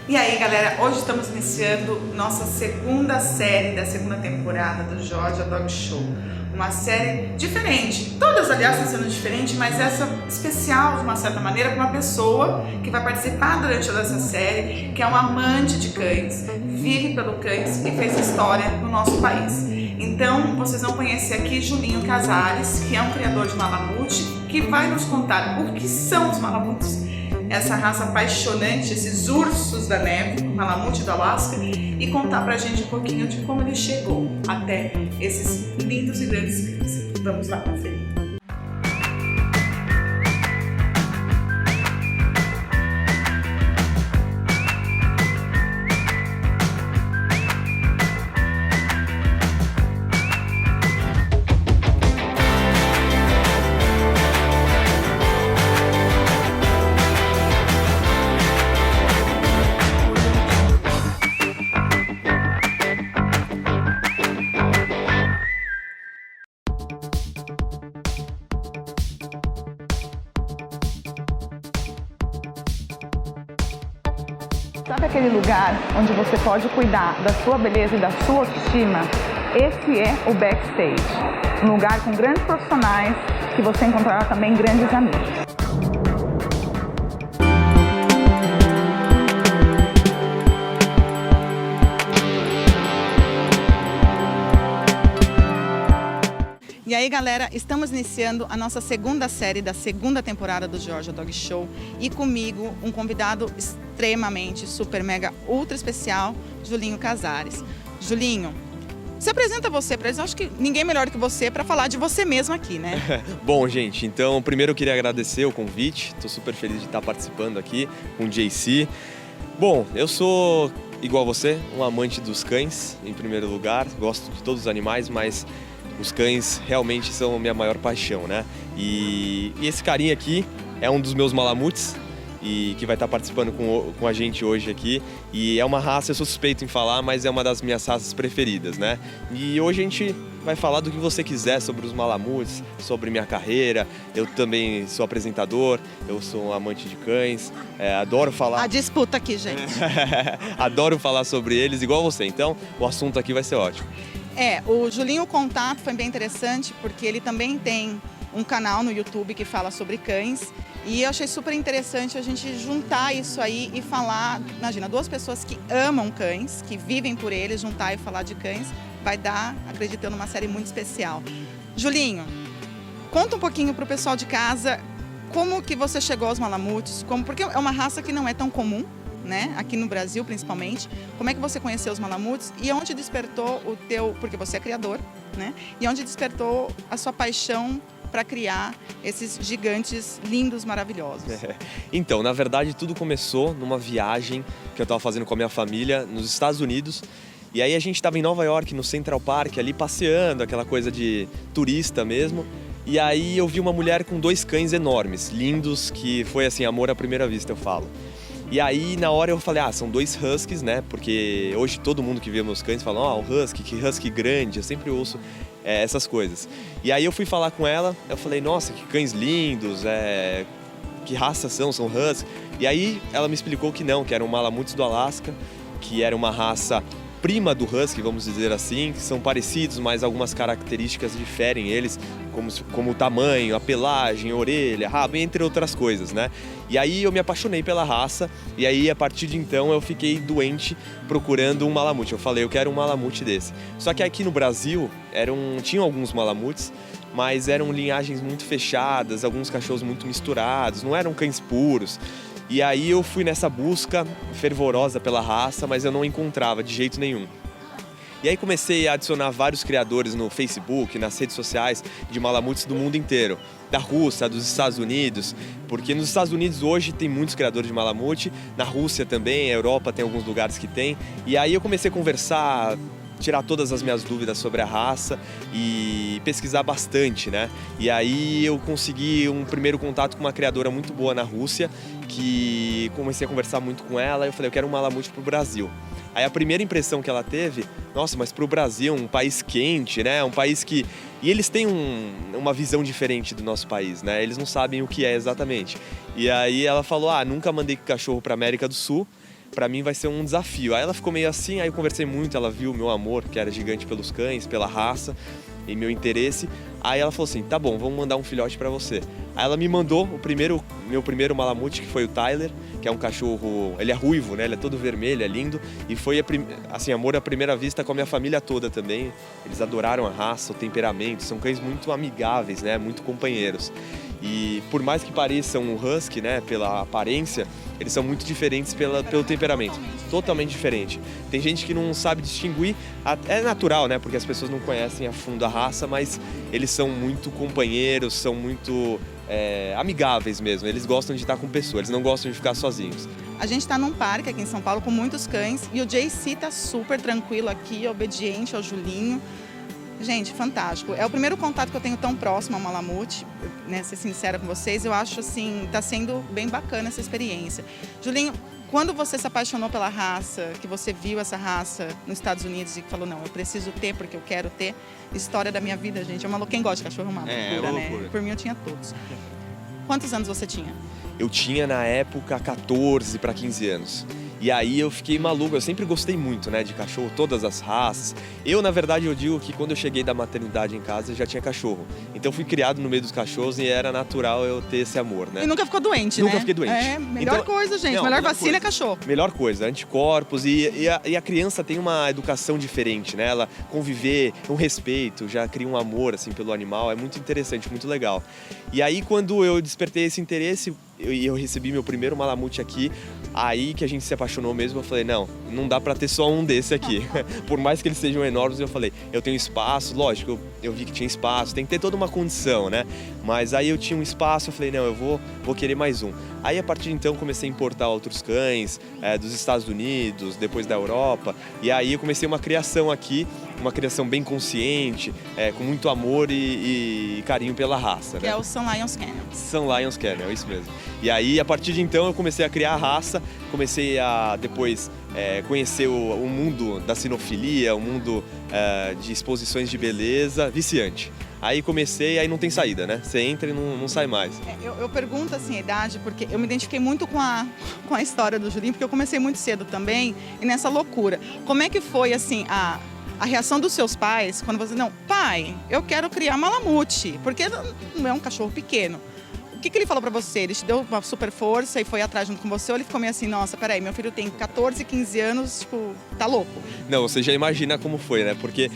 E aí, galera, hoje estamos iniciando nossa segunda série da segunda temporada do Georgia Dog Show. Uma série diferente. Todas, aliás, estão sendo diferentes, mas essa especial, de uma certa maneira, com uma pessoa que vai participar durante toda essa série, que é um amante de cães, vive pelo cães e fez história no nosso país. Então, vocês vão conhecer aqui Julinho Casares, que é um criador de Malamute, que vai nos contar o que são os Malamutes, essa raça apaixonante, esses ursos da neve, Malamute do Alasca, e contar pra gente um pouquinho de como ele chegou até esses lindos e grandes cães. Vamos lá conferir. Sabe aquele lugar onde você pode cuidar da sua beleza e da sua autoestima? Esse é o Backstage, um lugar com grandes profissionais que você encontrará também grandes amigos. E aí, galera, estamos iniciando a nossa segunda série da segunda temporada do Georgia Dog Show e comigo um convidado extremamente, super, mega, ultra especial, Julinho Casares. Julinho, se apresenta você para eles, acho que ninguém melhor que você para falar de você mesmo aqui, né? Bom, gente, então primeiro eu queria agradecer o convite, estou super feliz de estar participando aqui com o JC. Bom, eu sou, igual você, um amante dos cães, em primeiro lugar, gosto de todos os animais, mas os cães realmente são a minha maior paixão, né? E esse carinha aqui é um dos meus Malamutes e que vai estar participando com a gente hoje aqui. E é uma raça, eu sou suspeito em falar, mas é uma das minhas raças preferidas, né? E hoje a gente vai falar do que você quiser sobre os Malamutes, sobre minha carreira. Eu também sou apresentador, eu sou um amante de cães, adoro falar... A disputa aqui, gente. Adoro falar sobre eles, igual você. Então, o assunto aqui vai ser ótimo. O Julinho, o contato foi bem interessante porque ele também tem um canal no YouTube que fala sobre cães e eu achei super interessante a gente juntar isso aí e falar, imagina, duas pessoas que amam cães, que vivem por eles, juntar e falar de cães, vai dar, acredito eu, numa série muito especial. Julinho, conta um pouquinho pro pessoal de casa como que você chegou aos Malamutes, porque é uma raça que não é tão comum, né? Aqui no Brasil, principalmente. Como é que você conheceu os Malamutes e onde despertou o teu... Porque você é criador, né? E onde despertou a sua paixão para criar esses gigantes lindos, maravilhosos? Então, na verdade, tudo começou numa viagem que eu estava fazendo com a minha família nos Estados Unidos. E aí a gente estava em Nova York, no Central Park, ali passeando, aquela coisa de turista mesmo. E aí eu vi uma mulher com dois cães enormes, lindos, que foi assim, amor à primeira vista, eu falo. E aí, na hora eu falei, são dois huskies, né? Porque hoje todo mundo que vê meus cães fala, um husky, que husky grande, eu sempre ouço essas coisas. E aí eu fui falar com ela, eu falei, nossa, que cães lindos, que raça são huskies. E aí ela me explicou que não, que eram Malamutes do Alasca, que era uma raça prima do husky, vamos dizer assim, que são parecidos, mas algumas características diferem eles, como o tamanho, a pelagem, a orelha, rabo, entre outras coisas, né? E aí eu me apaixonei pela raça, e aí a partir de então eu fiquei doente procurando um Malamute. Eu falei, eu quero um Malamute desse. Só que aqui no Brasil tinham alguns Malamutes, mas eram linhagens muito fechadas, alguns cachorros muito misturados, não eram cães puros. E aí eu fui nessa busca fervorosa pela raça, mas eu não encontrava de jeito nenhum. E aí comecei a adicionar vários criadores no Facebook, nas redes sociais de Malamutes do mundo inteiro. Da Rússia, dos Estados Unidos, porque nos Estados Unidos hoje tem muitos criadores de Malamute, na Rússia também, a Europa tem alguns lugares que tem. E aí eu comecei a conversar, tirar todas as minhas dúvidas sobre a raça e pesquisar bastante, né? E aí eu consegui um primeiro contato com uma criadora muito boa na Rússia, que comecei a conversar muito com ela e eu falei, eu quero um Malamute pro Brasil. Aí a primeira impressão que ela teve, nossa, mas pro Brasil, um país quente, né? Um país que... E eles têm uma visão diferente do nosso país, né? Eles não sabem o que é exatamente. E aí ela falou, nunca mandei cachorro pra América do Sul, pra mim vai ser um desafio. Aí ela ficou meio assim, aí eu conversei muito, ela viu o meu amor, que era gigante pelos cães, pela raça e meu interesse. Aí ela falou assim, tá bom, vamos mandar um filhote pra você. Aí ela me mandou meu primeiro Malamute, que foi o Tyler, que é um cachorro, ele é ruivo, né? Ele é todo vermelho, é lindo. E foi, assim, amor à primeira vista com a minha família toda também. Eles adoraram a raça, o temperamento, são cães muito amigáveis, né? Muito companheiros. E por mais que pareçam um husky, né? Pela aparência, eles são muito diferentes pelo temperamento. Totalmente diferente. Tem gente que não sabe distinguir, é natural, né? Porque as pessoas não conhecem a fundo a raça, mas eles são muito companheiros, são muito amigáveis mesmo. Eles gostam de estar com pessoas, eles não gostam de ficar sozinhos. A gente está num parque aqui em São Paulo com muitos cães e o JC tá super tranquilo aqui, obediente ao Julinho. Gente, fantástico. É o primeiro contato que eu tenho tão próximo ao Malamute, né? Ser sincera com vocês, eu acho assim, tá sendo bem bacana essa experiência. Julinho, quando você se apaixonou pela raça, que você viu essa raça nos Estados Unidos e falou, não, eu preciso ter porque eu quero ter, história da minha vida, gente. Quem gosta de cachorro é uma loucura, né? Por mim eu tinha todos. Quantos anos você tinha? Eu tinha, na época, 14 para 15 anos. E aí eu fiquei maluco, eu sempre gostei muito, né, de cachorro, todas as raças. Na verdade, eu digo que quando eu cheguei da maternidade em casa, eu já tinha cachorro. Então eu fui criado no meio dos cachorros e era natural eu ter esse amor, né? E nunca ficou doente, né? Nunca fiquei doente. É, melhor coisa, gente. Melhor vacina é cachorro. Melhor coisa, anticorpos e a criança tem uma educação diferente, né? Ela conviver, um respeito, já cria um amor, assim, pelo animal. É muito interessante, muito legal. E aí, quando eu despertei esse interesse, eu recebi meu primeiro Malamute aqui, aí que a gente se apaixonou mesmo, eu falei, não dá pra ter só um desse aqui. Por mais que eles sejam enormes, eu falei, eu tenho espaço, lógico, eu vi que tinha espaço, tem que ter toda uma condição, né? Mas aí eu tinha um espaço, eu falei, não, eu vou querer mais um. Aí a partir de então comecei a importar outros cães dos Estados Unidos, depois da Europa, e aí eu comecei uma criação aqui, uma criação bem consciente, com muito amor e carinho pela raça. Que né? é o Sun Lions Kennel. Sun Lions Kennel, é isso mesmo. E aí, a partir de então, eu comecei a criar a raça, comecei a depois conhecer o mundo da sinofilia, o mundo de exposições de beleza, viciante. Aí comecei, aí não tem saída, né? Você entra e não sai mais. Eu pergunto assim a idade, porque eu me identifiquei muito com a história do Julinho, porque eu comecei muito cedo também, e nessa loucura. Como é que foi, assim, a reação dos seus pais quando você... Não, pai, eu quero criar Malamute, porque não é um cachorro pequeno. O que ele falou pra você? Ele te deu uma super força e foi atrás junto com você? Ou ele ficou meio assim, nossa, peraí, meu filho tem 14, 15 anos, tipo, tá louco? Não, você já imagina como foi, né? Porque...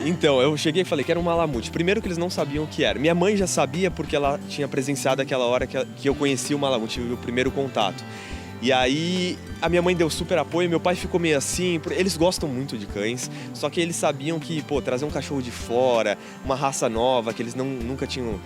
Então, eu cheguei e falei que era um Malamute. Primeiro que eles não sabiam o que era. Minha mãe já sabia porque ela tinha presenciado aquela hora que eu conheci o Malamute, o primeiro contato. E aí a minha mãe deu super apoio, meu pai ficou meio assim, eles gostam muito de cães, só que eles sabiam que, trazer um cachorro de fora, uma raça nova, que eles nunca tinham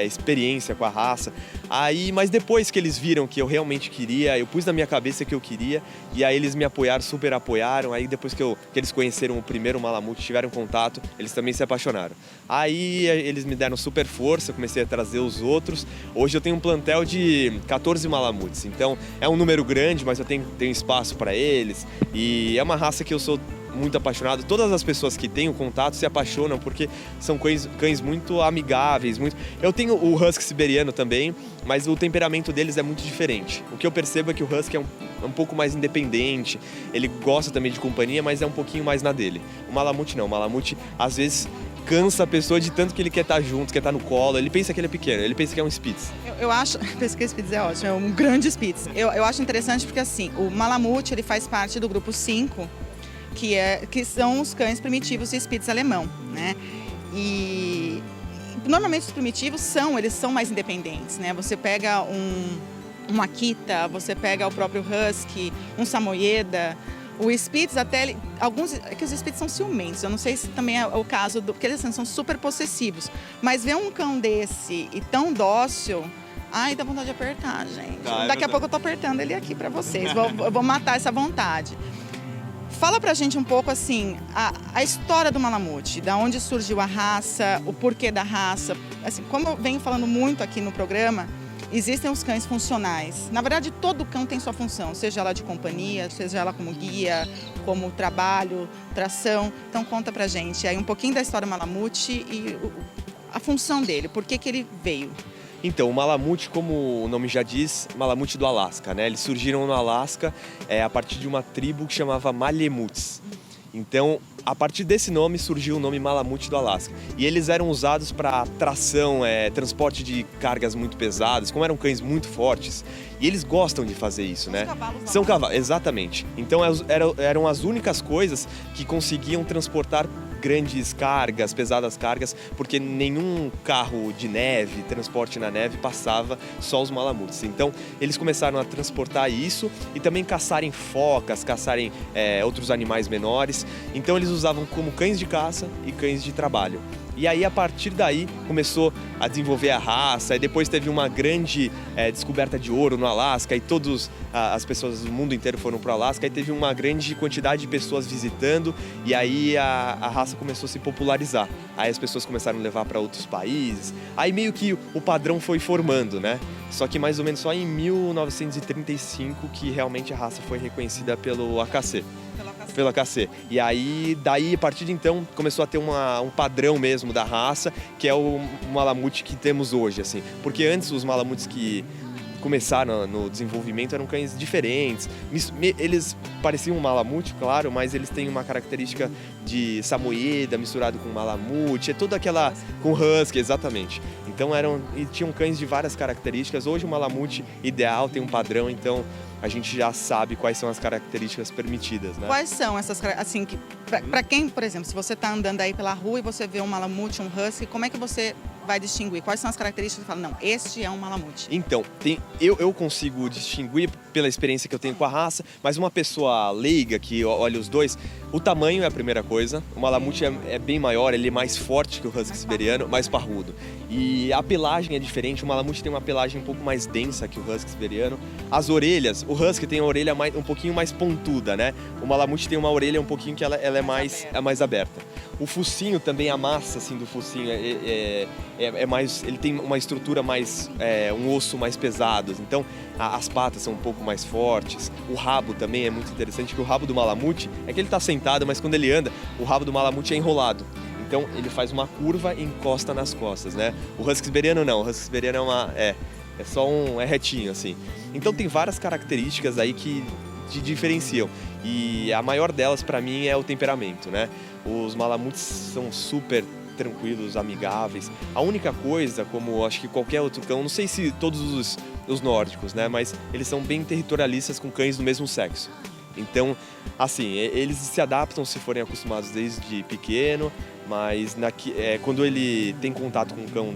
experiência com a raça. Aí, mas depois que eles viram que eu realmente queria, eu pus na minha cabeça que eu queria, e aí eles me apoiaram, super apoiaram. Aí depois que eles conheceram o primeiro Malamute, tiveram contato, eles também se apaixonaram. Aí eles me deram super força, eu comecei a trazer os outros. Hoje eu tenho um plantel de 14 Malamutes, então é um número grande, mas eu tenho espaço para eles, e é uma raça que eu sou muito apaixonado. Todas as pessoas que têm o contato se apaixonam porque são cães muito amigáveis. Eu tenho o Husky siberiano também, mas o temperamento deles é muito diferente. O que eu percebo é que o Husky é um pouco mais independente, ele gosta também de companhia, mas é um pouquinho mais na dele. O Malamute não, o Malamute às vezes cansa a pessoa de tanto que ele quer estar junto, quer estar no colo. Ele pensa que ele é pequeno, ele pensa que é um Spitz. Eu acho, penso que o Spitz é ótimo, é um grande Spitz. Eu acho interessante porque assim, o Malamute ele faz parte do grupo 5, que são os cães primitivos de Spitz alemão, né? E normalmente os primitivos eles são mais independentes, né? Você pega um Akita, você pega o próprio Husky, um Samoyeda. O Spitz até, é que os Spitz são ciumentos, eu não sei se também é o caso, porque eles são super possessivos, mas ver um cão desse e tão dócil, ai, dá vontade de apertar, gente. Daqui a pouco eu tô apertando ele aqui pra vocês, eu vou matar essa vontade. Fala pra gente um pouco, assim, a história do Malamute, da onde surgiu a raça, o porquê da raça. Assim, como eu venho falando muito aqui no programa, existem os cães funcionais. Na verdade, todo cão tem sua função, seja ela de companhia, seja ela como guia, como trabalho, tração. Então conta pra gente aí um pouquinho da história do Malamute e a função dele, por que ele veio. Então, o Malamute, como o nome já diz, Malamute do Alasca, né? Eles surgiram no Alasca a partir de uma tribo que chamava Malemutes. Então, a partir desse nome surgiu o nome Malamute do Alasca. E eles eram usados para tração, transporte de cargas muito pesadas, como eram cães muito fortes. E eles gostam de fazer isso, né? São cavalos, exatamente. Então eram as únicas coisas que conseguiam transportar grandes cargas, pesadas cargas, porque nenhum carro de neve, transporte na neve, passava, só os Malamutes. Então eles começaram a transportar isso e também caçarem focas, caçarem outros animais menores. Então eles usavam como cães de caça e cães de trabalho. E aí, a partir daí, começou a desenvolver a raça, e depois teve uma grande descoberta de ouro no Alasca, e todas as pessoas do mundo inteiro foram para o Alasca, e teve uma grande quantidade de pessoas visitando, e aí a raça começou a se popularizar. Aí as pessoas começaram a levar para outros países, aí meio que o padrão foi formando, né? Só que mais ou menos só em 1935 que realmente a raça foi reconhecida pelo AKC. Pela AKC. E aí, daí, a partir de então, começou a ter um padrão mesmo da raça, que é o Malamute que temos hoje, assim. Porque antes, os Malamutes que começaram no desenvolvimento eram cães diferentes. Eles pareciam um Malamute, claro, mas eles têm uma característica de samoyeda misturado com Malamute, é toda aquela... com husky, exatamente. Então tinham cães de várias características. Hoje o Malamute ideal tem um padrão, então a gente já sabe quais são as características permitidas, né? Quais são essas assim que para quem, por exemplo, se você está andando aí pela rua e você vê um Malamute, um husky, como é que você vai distinguir? Quais são as características que você fala, não, este é um Malamute? Então, eu consigo distinguir pela experiência que eu tenho com a raça, mas uma pessoa leiga que olha os dois, o tamanho é a primeira coisa. O Malamute é bem maior, ele é mais forte que o husky siberiano, mais parrudo. E a pelagem é diferente, o Malamute tem uma pelagem um pouco mais densa que o husky siberiano. As orelhas, o husky tem a orelha um pouquinho mais pontuda, né? O Malamute tem uma orelha um pouquinho que ela é mais aberta. O focinho também, a massa assim, do focinho é mais, ele tem uma estrutura mais, um osso mais pesado, então as patas são um pouco mais fortes. O rabo também é muito interessante, que o rabo do Malamute é que ele está sentado, mas quando ele anda, o rabo do Malamute é enrolado. Então ele faz uma curva e encosta nas costas, né? O husky siberiano não, o husky siberiano é só é retinho assim. Então tem várias características aí que te diferenciam. E a maior delas para mim é o temperamento, né? Os Malamutes são super tranquilos, amigáveis. A única coisa, como acho que qualquer outro cão, não sei se todos os nórdicos, né? Mas eles são bem territorialistas com cães do mesmo sexo. Então, assim, eles se adaptam se forem acostumados desde pequeno, mas quando ele tem contato com um cão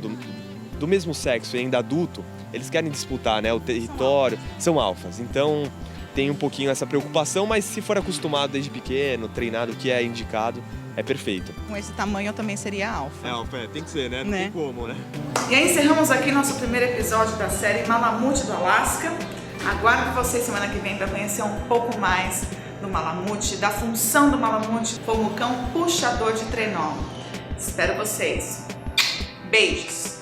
do mesmo sexo e ainda adulto, eles querem disputar, né, o território, são alfas. Então, tem um pouquinho essa preocupação, mas se for acostumado desde pequeno, treinado, o que é indicado, é perfeito. Com esse tamanho eu também seria alfa. Tem que ser, né? Não tem como, né? E aí encerramos aqui nosso primeiro episódio da série Malamute do Alasca. Aguardo vocês semana que vem para conhecer um pouco mais do Malamute, da função do Malamute como cão puxador de trenó. Espero vocês. Beijos!